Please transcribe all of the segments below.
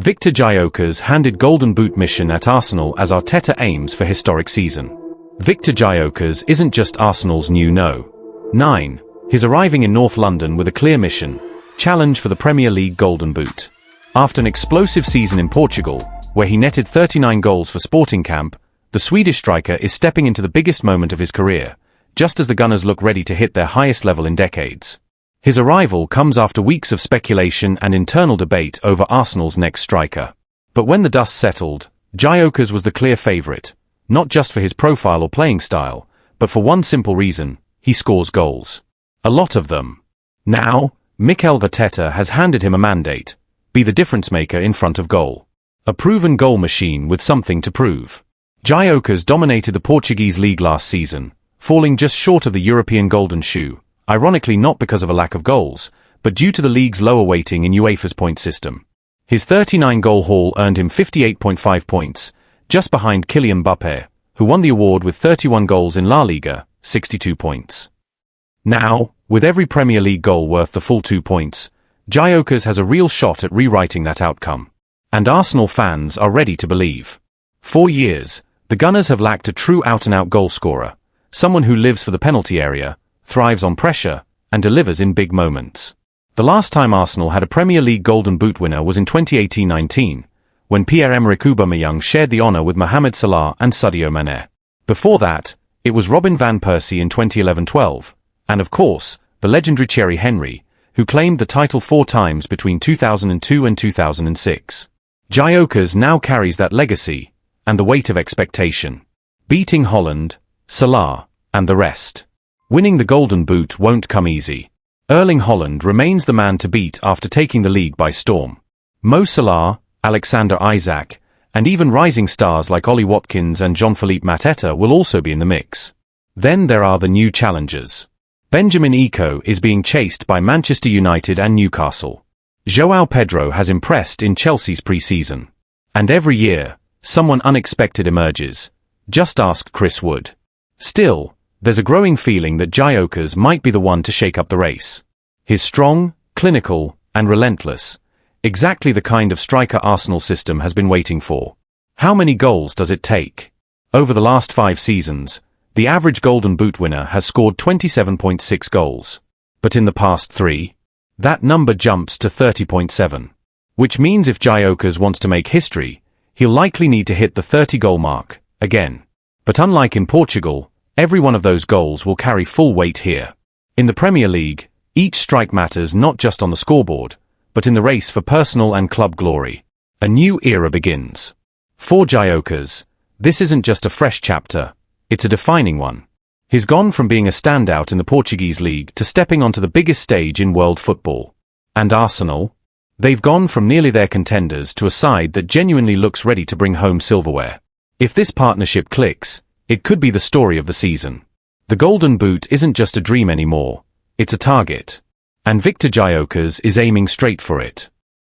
Victor Gyökeres handed Golden Boot mission at Arsenal as Arteta aims for historic season. Victor Gyökeres isn't just Arsenal's new No. 9. He's arriving in North London with a clear mission: challenge for the Premier League Golden Boot. After an explosive season in Portugal, where he netted 39 goals for Sporting Camp, the Swedish striker is stepping into the biggest moment of his career, just as the Gunners look ready to hit their highest level in decades. His arrival comes after weeks of speculation and internal debate over Arsenal's next striker. But when the dust settled, Gyökeres was the clear favourite, not just for his profile or playing style, but for one simple reason: he scores goals. A lot of them. Now, Mikel Arteta has handed him a mandate: be the difference maker in front of goal. A proven goal machine with something to prove. Gyökeres dominated the Portuguese league last season, falling just short of the European Golden Shoe, ironically not because of a lack of goals, but due to the league's lower weighting in UEFA's point system. His 39-goal haul earned him 58.5 points, just behind Kylian Mbappé, who won the award with 31 goals in La Liga, 62 points. Now, with every Premier League goal worth the full 2 points, Gyökeres has a real shot at rewriting that outcome. And Arsenal fans are ready to believe. For years, the Gunners have lacked a true out-and-out goal scorer, someone who lives for the penalty area, thrives on pressure, and delivers in big moments. The last time Arsenal had a Premier League Golden Boot winner was in 2018-19, when Pierre-Emerick Aubameyang shared the honour with Mohamed Salah and Sadio Mané. Before that, it was Robin van Persie in 2011-12, and of course, the legendary Thierry Henry, who claimed the title 4 times between 2002 and 2006. Gyökeres now carries that legacy, and the weight of expectation. Beating Holland, Salah, and the rest. Winning the Golden Boot won't come easy. Erling Haaland remains the man to beat after taking the league by storm. Mo Salah, Alexander Isak, and even rising stars like Ollie Watkins and Jean-Philippe Mateta will also be in the mix. Then there are the new challengers. Benjamin Eko is being chased by Manchester United and Newcastle. João Pedro has impressed in Chelsea's pre-season. And every year, someone unexpected emerges. Just ask Chris Wood. Still, there's a growing feeling that Gyökeres might be the one to shake up the race. He's strong, clinical, and relentless. Exactly the kind of striker Arsenal's system has been waiting for. How many goals does it take? Over the last 5 seasons, the average Golden Boot winner has scored 27.6 goals. But in the past 3, that number jumps to 30.7. Which means if Gyökeres wants to make history, he'll likely need to hit the 30-goal mark, again. But unlike in Portugal, every one of those goals will carry full weight here. In the Premier League, each strike matters not just on the scoreboard, but in the race for personal and club glory. A new era begins. For Gyökeres, this isn't just a fresh chapter, it's a defining one. He's gone from being a standout in the Portuguese league to stepping onto the biggest stage in world football. And Arsenal? They've gone from nearly their contenders to a side that genuinely looks ready to bring home silverware. If this partnership clicks, it could be the story of the season. The Golden Boot isn't just a dream anymore, it's a target. And Victor Gyökeres is aiming straight for it.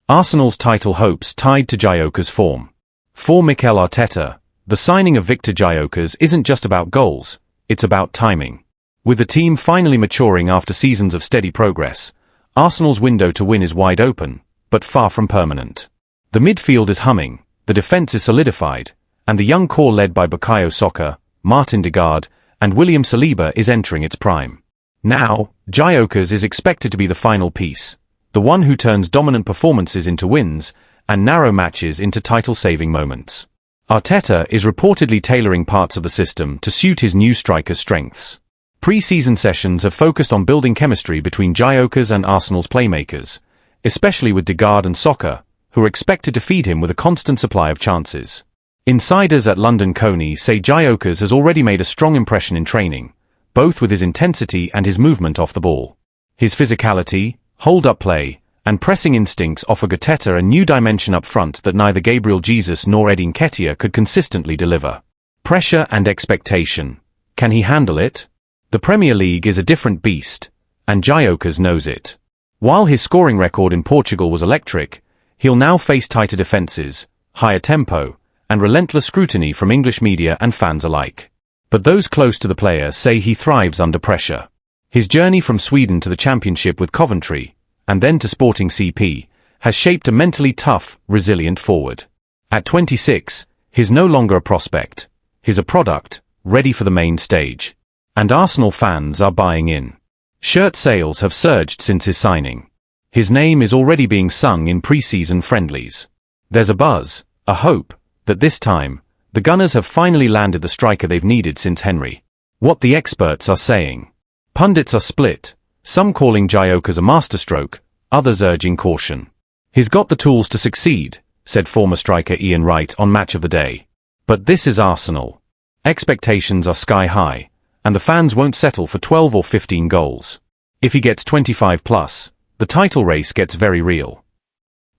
Arsenal's title hopes tied to Gyökeres' form. For Mikel Arteta, the signing of Victor Gyökeres isn't just about goals, it's about timing. With the team finally maturing after seasons of steady progress, Arsenal's window to win is wide open, but far from permanent. The midfield is humming, the defence is solidified, and the young core led by Bukayo Saka, Martin Odegaard, and William Saliba is entering its prime. Now, Gyökeres is expected to be the final piece, the one who turns dominant performances into wins, and narrow matches into title-saving moments. Arteta is reportedly tailoring parts of the system to suit his new striker's strengths. Pre-season sessions have focused on building chemistry between Gyökeres and Arsenal's playmakers, especially with Odegaard and Saka, who are expected to feed him with a constant supply of chances. Insiders at London Coney say Gyökeres has already made a strong impression in training, both with his intensity and his movement off the ball. His physicality, hold-up play, and pressing instincts offer Arteta a new dimension up front that neither Gabriel Jesus nor Eddie Nketiah could consistently deliver. Pressure and expectation. Can he handle it? The Premier League is a different beast, and Gyökeres knows it. While his scoring record in Portugal was electric, he'll now face tighter defences, higher tempo, and relentless scrutiny from English media and fans alike. But those close to the player say he thrives under pressure. His journey from Sweden to the Championship with Coventry, and then to Sporting CP, has shaped a mentally tough, resilient forward. At 26, he's no longer a prospect. He's a product, ready for the main stage. And Arsenal fans are buying in. Shirt sales have surged since his signing. His name is already being sung in pre-season friendlies. There's a buzz, a hope, that this time, the Gunners have finally landed the striker they've needed since Henry. What the experts are saying. Pundits are split, some calling Gioca's a masterstroke, others urging caution. He's got the tools to succeed, said former striker Ian Wright on Match of the Day. But this is Arsenal. Expectations are sky high, and the fans won't settle for 12 or 15 goals. If he gets 25 plus, the title race gets very real.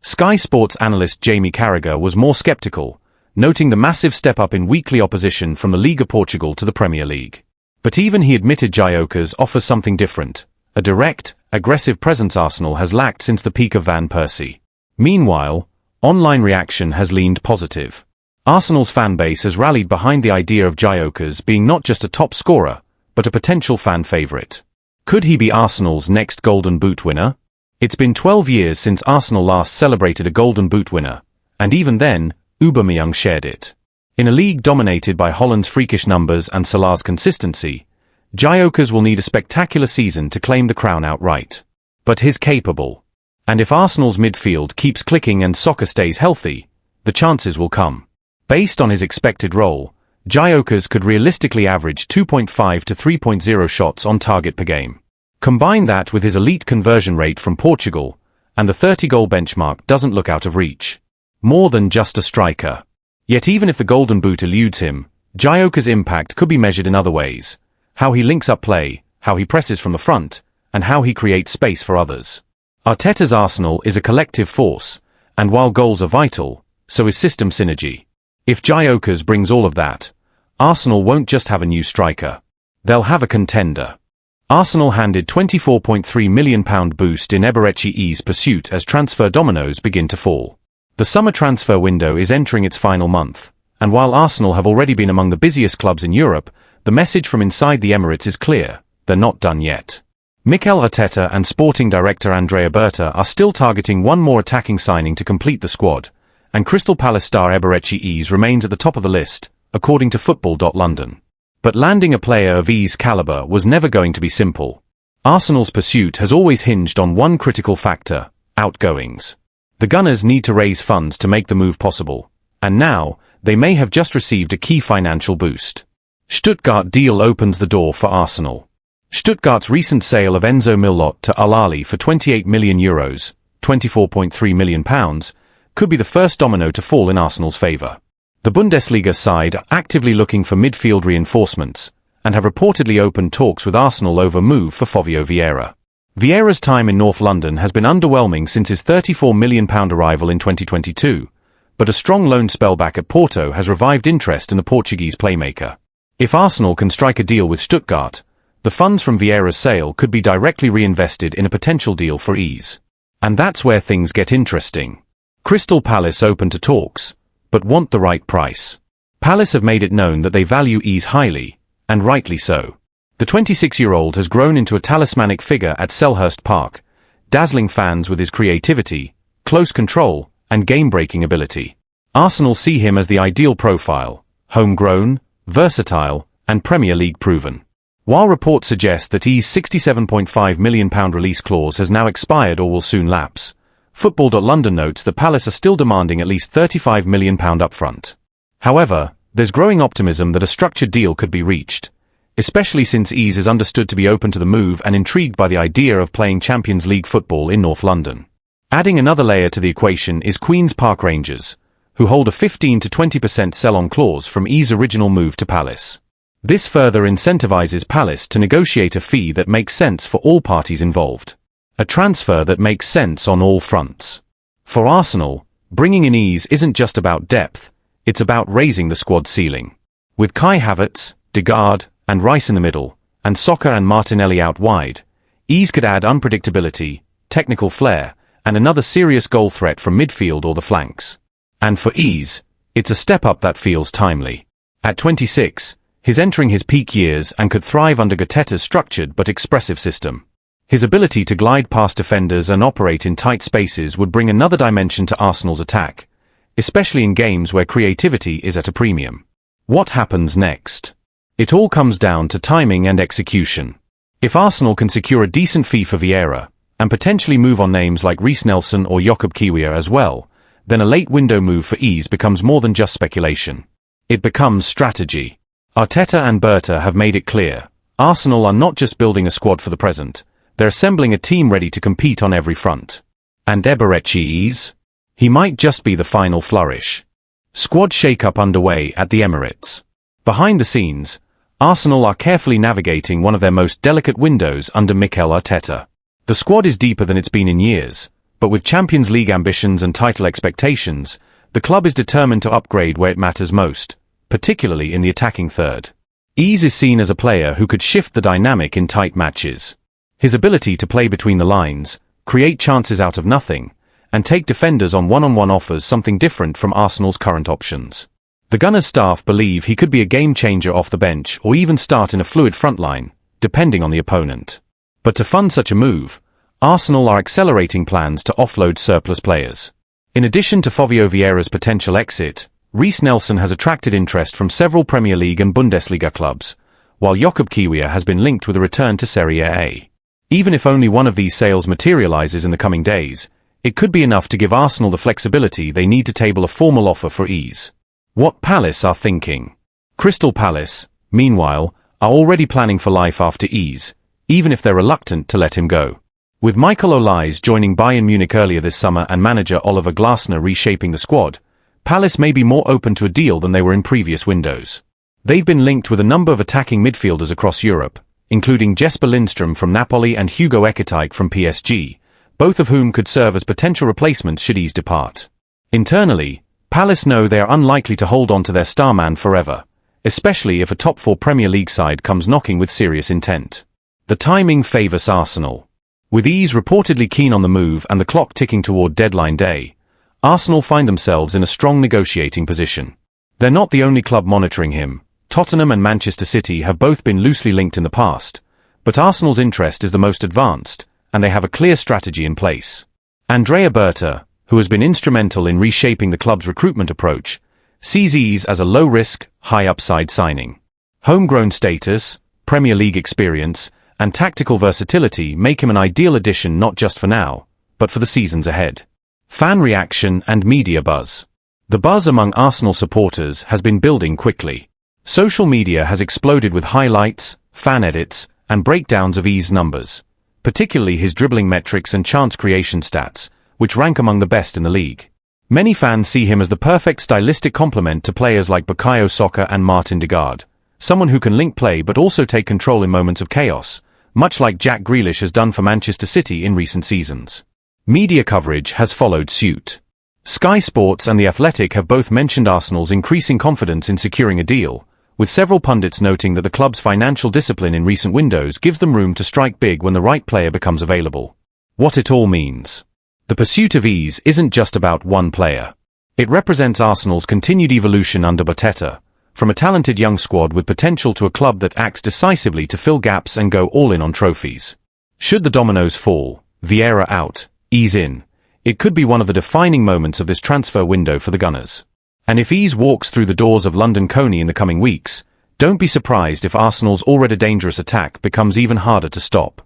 Sky Sports analyst Jamie Carragher was more sceptical, noting the massive step up in weekly opposition from the Liga Portugal to the Premier League. But even he admitted Gioca's offers something different, a direct, aggressive presence Arsenal has lacked since the peak of Van Persie. Meanwhile, online reaction has leaned positive. Arsenal's fan base has rallied behind the idea of Gioca's being not just a top scorer, but a potential fan favourite. Could he be Arsenal's next Golden Boot winner? It's been 12 years since Arsenal last celebrated a Golden Boot winner, and even then, Aubameyang shared it. In a league dominated by Holland's freakish numbers and Salah's consistency, Gioca's will need a spectacular season to claim the crown outright. But he's capable. And if Arsenal's midfield keeps clicking and Saka stays healthy, the chances will come. Based on his expected role, Gioca's could realistically average 2.5 to 3.0 shots on target per game. Combine that with his elite conversion rate from Portugal, and the 30-goal benchmark doesn't look out of reach. More than just a striker. Yet even if the Golden Boot eludes him, Gioca's impact could be measured in other ways. How he links up play, how he presses from the front, and how he creates space for others. Arteta's Arsenal is a collective force, and while goals are vital, so is system synergy. If Gioca's brings all of that, Arsenal won't just have a new striker. They'll have a contender. Arsenal handed £24.3 million boost in Eberechi's pursuit as transfer dominoes begin to fall. The summer transfer window is entering its final month, and while Arsenal have already been among the busiest clubs in Europe, the message from inside the Emirates is clear: they're not done yet. Mikel Arteta and sporting director Andrea Berta are still targeting one more attacking signing to complete the squad, and Crystal Palace star Eberechi remains at the top of the list, according to Football.London. But landing a player of E's caliber was never going to be simple. Arsenal's pursuit has always hinged on one critical factor: outgoings. The Gunners need to raise funds to make the move possible, and now, they may have just received a key financial boost. Stuttgart deal opens the door for Arsenal. Stuttgart's recent sale of Enzo Milot to Al Ahly for €28 million, £24.3 million, could be the first domino to fall in Arsenal's favour. The Bundesliga side are actively looking for midfield reinforcements, and have reportedly opened talks with Arsenal over move for Fabio Vieira. Vieira's time in North London has been underwhelming since his £34 million arrival in 2022, but a strong loan spell back at Porto has revived interest in the Portuguese playmaker. If Arsenal can strike a deal with Stuttgart, the funds from Vieira's sale could be directly reinvested in a potential deal for E's. And that's where things get interesting. Crystal Palace open to talks, but want the right price. Palace have made it known that they value E's highly, and rightly so. The 26-year-old has grown into a talismanic figure at Selhurst Park, dazzling fans with his creativity, close control, and game-breaking ability. Arsenal see him as the ideal profile: homegrown, versatile, and Premier League proven. While reports suggest that E's £67.5 million release clause has now expired or will soon lapse, Football.London notes that Palace are still demanding at least £35 million upfront. However, there's growing optimism that a structured deal could be reached, especially since E's is understood to be open to the move and intrigued by the idea of playing Champions League football in North London. Adding another layer to the equation is Queen's Park Rangers, who hold a 15 to 20% sell-on clause from E's original move to Palace. This further incentivizes Palace to negotiate a fee that makes sense for all parties involved. A transfer that makes sense on all fronts. For Arsenal, bringing in E's isn't just about depth, it's about raising the squad ceiling. With Kai Havertz, Degaard, and Rice in the middle, and Saka and Martinelli out wide, E's could add unpredictability, technical flair, and another serious goal threat from midfield or the flanks. And for E's, it's a step up that feels timely. At 26, he's entering his peak years and could thrive under Arteta's structured but expressive system. His ability to glide past defenders and operate in tight spaces would bring another dimension to Arsenal's attack, especially in games where creativity is at a premium. What happens next? It all comes down to timing and execution. If Arsenal can secure a decent fee for Vieira, and potentially move on names like Reiss Nelson or Jakub Kiwior as well, then a late window move for ease becomes more than just speculation. It becomes strategy. Arteta and Berta have made it clear. Arsenal are not just building a squad for the present, they're assembling a team ready to compete on every front. And Eberechi's? He might just be the final flourish. Squad shake-up underway at the Emirates. Behind the scenes, Arsenal are carefully navigating one of their most delicate windows under Mikel Arteta. The squad is deeper than it's been in years, but with Champions League ambitions and title expectations, the club is determined to upgrade where it matters most, particularly in the attacking third. Ease is seen as a player who could shift the dynamic in tight matches. His ability to play between the lines, create chances out of nothing, and take defenders on one-on-one offers something different from Arsenal's current options. The Gunners' staff believe he could be a game-changer off the bench or even start in a fluid frontline, depending on the opponent. But to fund such a move, Arsenal are accelerating plans to offload surplus players. In addition to Fabio Vieira's potential exit, Reiss Nelson has attracted interest from several Premier League and Bundesliga clubs, while Jakub Kiwior has been linked with a return to Serie A. Even if only one of these sales materializes in the coming days, it could be enough to give Arsenal the flexibility they need to table a formal offer for ease. What Palace are thinking? Crystal Palace, meanwhile, are already planning for life after ease, even if they're reluctant to let him go. With Michael Olise joining Bayern Munich earlier this summer and manager Oliver Glasner reshaping the squad, Palace may be more open to a deal than they were in previous windows. They've been linked with a number of attacking midfielders across Europe, including Jesper Lindstrom from Napoli and Hugo Ekitike from PSG, both of whom could serve as potential replacements should Ease depart. Internally, Palace know they are unlikely to hold on to their star man forever, especially if a top-4 Premier League side comes knocking with serious intent. The timing favours Arsenal. With Ease reportedly keen on the move and the clock ticking toward deadline day, Arsenal find themselves in a strong negotiating position. They're not the only club monitoring him. Tottenham and Manchester City have both been loosely linked in the past, but Arsenal's interest is the most advanced, and they have a clear strategy in place. Andrea Berta, who has been instrumental in reshaping the club's recruitment approach, sees Ease as a low-risk, high-upside signing. Homegrown status, Premier League experience, and tactical versatility make him an ideal addition not just for now, but for the seasons ahead. Fan reaction and media buzz. The buzz among Arsenal supporters has been building quickly. Social media has exploded with highlights, fan edits, and breakdowns of Ease's numbers, particularly his dribbling metrics and chance creation stats, which rank among the best in the league. Many fans see him as the perfect stylistic complement to players like Bukayo Saka and Martin Odegaard, someone who can link play but also take control in moments of chaos, much like Jack Grealish has done for Manchester City in recent seasons. Media coverage has followed suit. Sky Sports and The Athletic have both mentioned Arsenal's increasing confidence in securing a deal, with several pundits noting that the club's financial discipline in recent windows gives them room to strike big when the right player becomes available. What it all means. The pursuit of Ease isn't just about one player. It represents Arsenal's continued evolution under Arteta, from a talented young squad with potential to a club that acts decisively to fill gaps and go all in on trophies. Should the dominoes fall, Vieira out, Ease in, it could be one of the defining moments of this transfer window for the Gunners. And if Ease walks through the doors of London Coney in the coming weeks, don't be surprised if Arsenal's already dangerous attack becomes even harder to stop.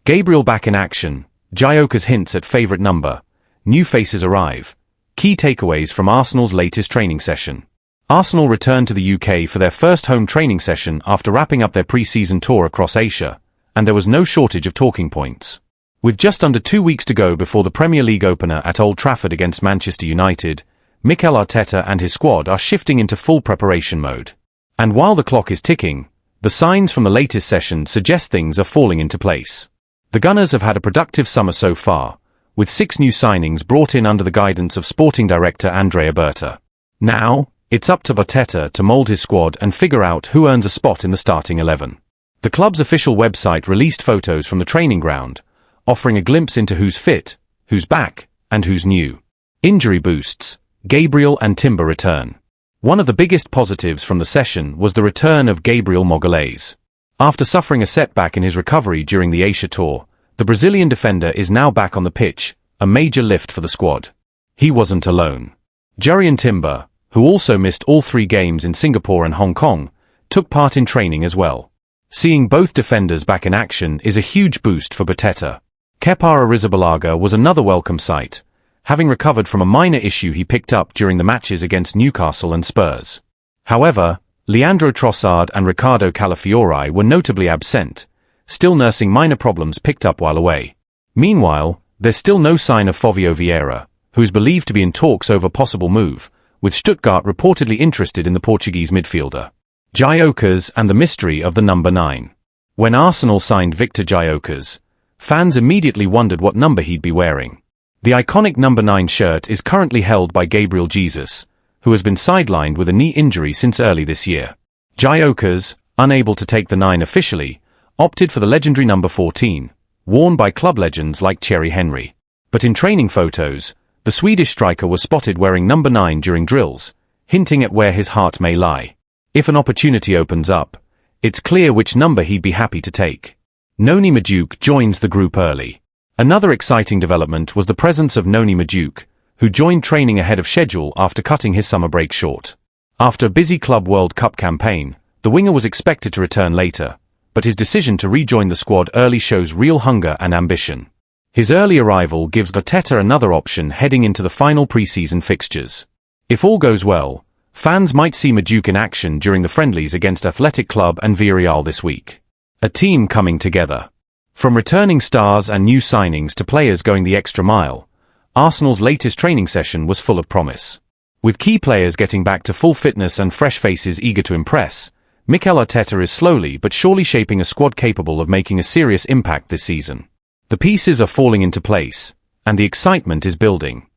Gabriel back in action, Gioca's hints at favourite number, new faces arrive. Key takeaways from Arsenal's latest training session. Arsenal returned to the UK for their first home training session after wrapping up their pre-season tour across Asia, and there was no shortage of talking points. With just under 2 weeks to go before the Premier League opener at Old Trafford against Manchester United, Mikel Arteta and his squad are shifting into full preparation mode. And while the clock is ticking, the signs from the latest session suggest things are falling into place. The Gunners have had a productive summer so far, with 6 new signings brought in under the guidance of sporting director Andrea Berta. Now, it's up to Arteta to mould his squad and figure out who earns a spot in the starting 11. The club's official website released photos from the training ground, offering a glimpse into who's fit, who's back, and who's new. Injury boosts. Gabriel and Timber return. One of the biggest positives from the session was the return of Gabriel Magalhaes. After suffering a setback in his recovery during the Asia Tour, The Brazilian defender is now back on the pitch, a major lift for the squad. He wasn't alone. Jurrien Timber, who also missed all 3 games in Singapore and Hong Kong, took part in training as well. Seeing both defenders back in action is a huge boost for Bateta. Kepa Arrizabalaga was another welcome sight, having recovered from a minor issue he picked up during the matches against Newcastle and Spurs. However, Leandro Trossard and Ricardo Calafiori were notably absent, still nursing minor problems picked up while away. Meanwhile, there's still no sign of Fovio Vieira, who is believed to be in talks over possible move, with Stuttgart reportedly interested in the Portuguese midfielder. Gyökeres and the mystery of the number 9. When Arsenal signed Victor Gyökeres, fans immediately wondered what number he'd be wearing. The iconic number 9 shirt is currently held by Gabriel Jesus, who has been sidelined with a knee injury since early this year. Gyökeres, unable to take the 9 officially, opted for the legendary number 14, worn by club legends like Thierry Henry. But in training photos, the Swedish striker was spotted wearing number 9 during drills, hinting at where his heart may lie. If an opportunity opens up, it's clear which number he'd be happy to take. Noni Madueke joins the group early. Another exciting development was the presence of Noni Madueke, who joined training ahead of schedule after cutting his summer break short. After a busy Club World Cup campaign, the winger was expected to return later, but his decision to rejoin the squad early shows real hunger and ambition. His early arrival gives Bateta another option heading into the final pre-season fixtures. If all goes well, fans might see Madueke in action during the friendlies against Athletic Club and Villarreal this week. A team coming together. From returning stars and new signings to players going the extra mile, Arsenal's latest training session was full of promise. With key players getting back to full fitness and fresh faces eager to impress, Mikel Arteta is slowly but surely shaping a squad capable of making a serious impact this season. The pieces are falling into place, and the excitement is building.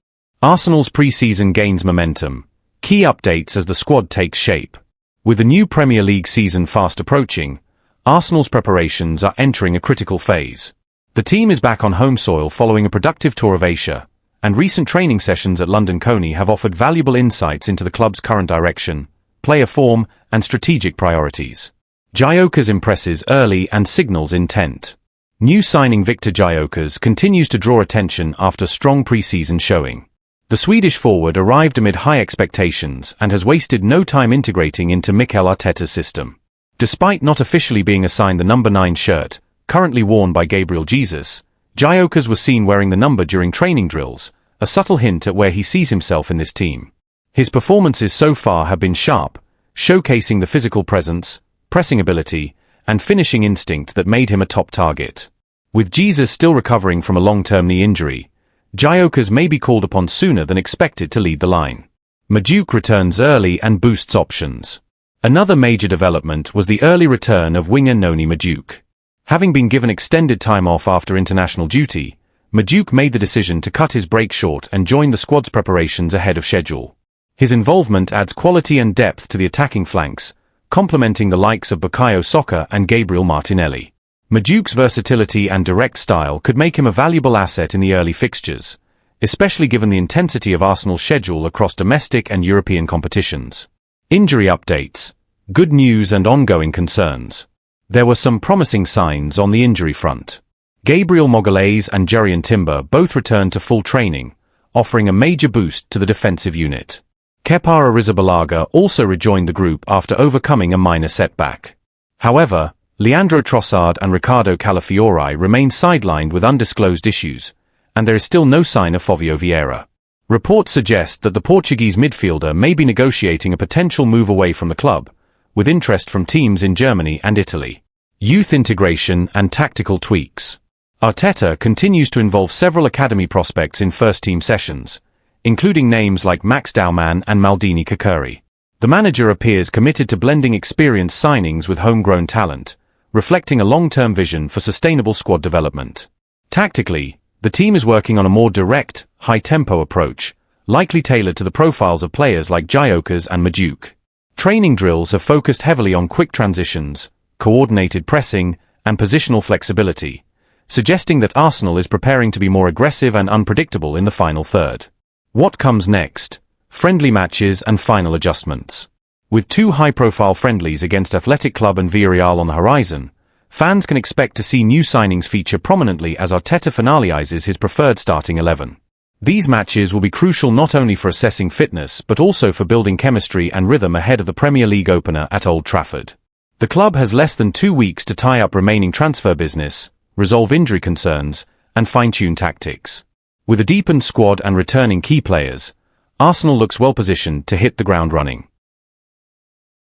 Arsenal's pre-season gains momentum. Key updates as the squad takes shape. With the new Premier League season fast approaching, Arsenal's preparations are entering a critical phase. The team is back on home soil following a productive tour of Asia, and recent training sessions at London Coney have offered valuable insights into the club's current direction, player form, and strategic priorities. Gyökeres impresses early and signals intent. New signing Victor Gyökeres continues to draw attention after strong pre-season showing. The Swedish forward arrived amid high expectations and has wasted no time integrating into Mikel Arteta's system. Despite not officially being assigned the number 9 shirt, currently worn by Gabriel Jesus, Gyökeres was seen wearing the number during training drills, a subtle hint at where he sees himself in this team. His performances so far have been sharp, showcasing the physical presence, pressing ability, and finishing instinct that made him a top target. With Jesus still recovering from a long-term knee injury, Gyökeres may be called upon sooner than expected to lead the line. Madueke returns early and boosts options. Another major development was the early return of winger Noni Madueke. Having been given extended time off after international duty, Madueke made the decision to cut his break short and join the squad's preparations ahead of schedule. His involvement adds quality and depth to the attacking flanks, complementing the likes of Bukayo Saka and Gabriel Martinelli. Madueke's versatility and direct style could make him a valuable asset in the early fixtures, especially given the intensity of Arsenal's schedule across domestic and European competitions. Injury updates, good news and ongoing concerns. There were some promising signs on the injury front. Gabriel Magalhaes and Jurrien Timber both returned to full training, offering a major boost to the defensive unit. Kepa Arrizabalaga also rejoined the group after overcoming a minor setback. However, Leandro Trossard and Ricardo Calafiori remain sidelined with undisclosed issues, and there is still no sign of Fovio Vieira. Reports suggest that the Portuguese midfielder may be negotiating a potential move away from the club, with interest from teams in Germany and Italy. Youth integration and tactical tweaks. Arteta continues to involve several academy prospects in first-team sessions, including names like Max Daumann and Maldini Kakuri. The manager appears committed to blending experienced signings with homegrown talent, reflecting a long-term vision for sustainable squad development. Tactically, the team is working on a more direct, high-tempo approach, likely tailored to the profiles of players like Gyökeres and Madueke. Training drills have focused heavily on quick transitions, coordinated pressing, and positional flexibility, suggesting that Arsenal is preparing to be more aggressive and unpredictable in the final third. What comes next? Friendly matches and final adjustments. With 2 high-profile friendlies against Athletic Club and Villarreal on the horizon, fans can expect to see new signings feature prominently as Arteta finalises his preferred starting 11. These matches will be crucial not only for assessing fitness but also for building chemistry and rhythm ahead of the Premier League opener at Old Trafford. The club has less than 2 weeks to tie up remaining transfer business, resolve injury concerns, and fine-tune tactics. With a deepened squad and returning key players, Arsenal looks well positioned to hit the ground running.